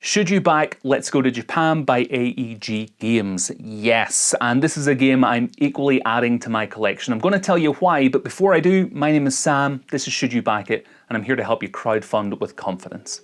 Should you back Let's Go to Japan by AEG Games? Yes, and this is a game I'm equally adding to my collection. I'm going to tell you why, but before I do, my name is Sam, this is Should You Back It, and I'm here to help you crowdfund with confidence.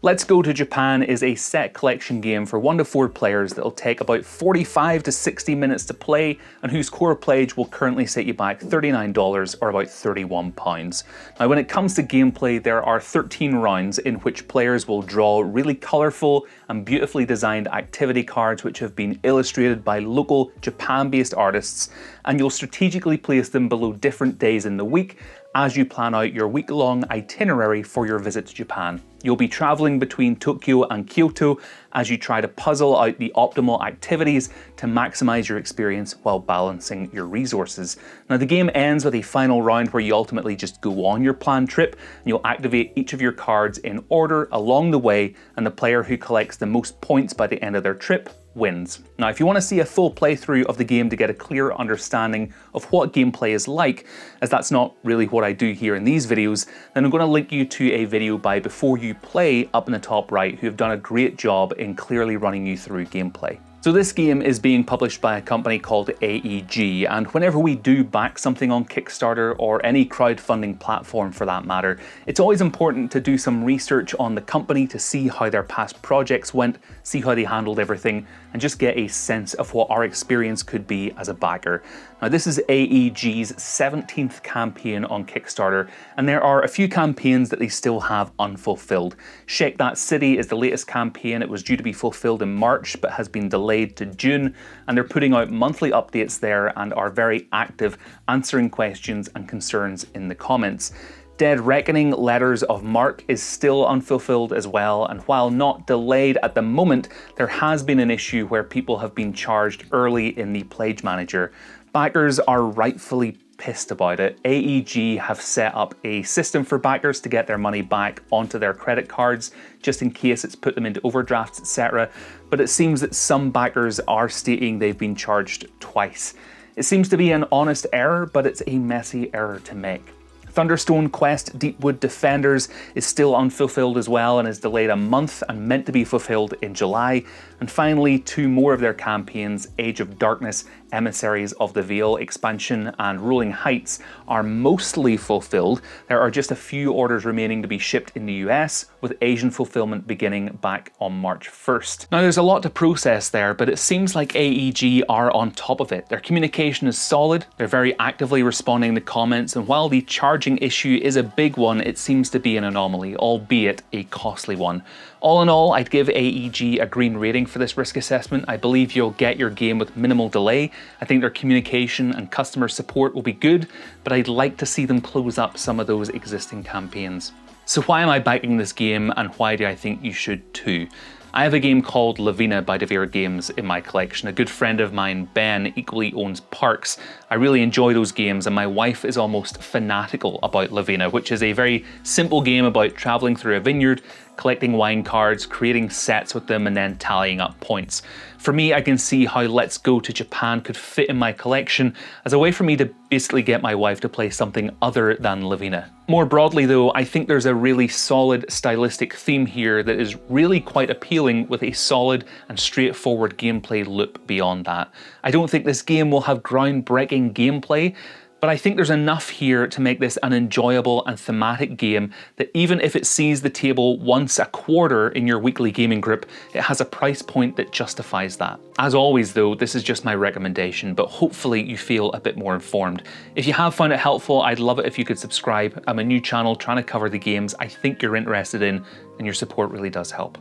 Let's Go to Japan is a set collection game for 1 to 4 players that will take about 45 to 60 minutes to play, and whose core pledge will currently set you back $39 or about £31. Now when it comes to gameplay, there are 13 rounds in which players will draw really colourful and beautifully designed activity cards which have been illustrated by local Japan-based artists, and you'll strategically place them below different days in the week as you plan out your week-long itinerary for your visit to Japan. You'll be travelling between Tokyo and Kyoto as you try to puzzle out the optimal activities to maximise your experience while balancing your resources. Now the game ends with a final round where you ultimately just go on your planned trip, and you'll activate each of your cards in order along the way, and the player who collects the most points by the end of their trip wins. Now if you want to see a full playthrough of the game to get a clear understanding of what gameplay is like, as that's not really what I do here in these videos, then I'm going to link you to a video by Before You Play up in the top right, who have done a great job in clearly running you through gameplay. So this game is being published by a company called AEG, and whenever we do back something on Kickstarter or any crowdfunding platform for that matter, it's always important to do some research on the company to see how their past projects went, see how they handled everything, and just get a sense of what our experience could be as a backer. Now this is AEG's 17th campaign on Kickstarter, and there are a few campaigns that they still have unfulfilled. Shake That City is the latest campaign. It was due to be fulfilled in March but has been delayed to June, and they're putting out monthly updates there and are very active answering questions and concerns in the comments. Dead Reckoning Letters of Mark is still unfulfilled as well, and while not delayed at the moment, there has been an issue where people have been charged early in the Pledge Manager. Backers are rightfully pissed about it. AEG have set up a system for backers to get their money back onto their credit cards, just in case it's put them into overdrafts, etc. But it seems that some backers are stating they've been charged twice. It seems to be an honest error, but it's a messy error to make. Thunderstone Quest Deepwood Defenders is still unfulfilled as well and is delayed a month and meant to be fulfilled in July. And finally, 2 more of their campaigns, Age of Darkness, Emissaries of the Veil expansion and Rolling Heights, are mostly fulfilled. There are just a few orders remaining to be shipped in the US, with Asian fulfillment beginning back on March 1st. Now there's a lot to process there, but it seems like AEG are on top of it. Their communication is solid, they're very actively responding to comments, and while the charging issue is a big one, it seems to be an anomaly, albeit a costly one. All in all, I'd give AEG a green rating for this risk assessment. I believe you'll get your game with minimal delay. I think their communication and customer support will be good, but I'd like to see them close up some of those existing campaigns. So why am I backing this game, and why do I think you should too? I have a game called Lavina by Devere Games in my collection. A good friend of mine, Ben, equally owns Parks. I really enjoy those games, and my wife is almost fanatical about Lavina, which is a very simple game about traveling through a vineyard, collecting wine cards, creating sets with them, and then tallying up points. For me, I can see how Let's Go to Japan could fit in my collection as a way for me to basically get my wife to play something other than Lavina. More broadly though, I think there's a really solid stylistic theme here that is really quite appealing, with a solid and straightforward gameplay loop beyond that. I don't think this game will have groundbreaking gameplay, but I think there's enough here to make this an enjoyable and thematic game that even if it sees the table once a quarter in your weekly gaming group, it has a price point that justifies that. As always though, this is just my recommendation, but hopefully you feel a bit more informed. If you have found it helpful, I'd love it if you could subscribe. I'm a new channel trying to cover the games I think you're interested in, and your support really does help.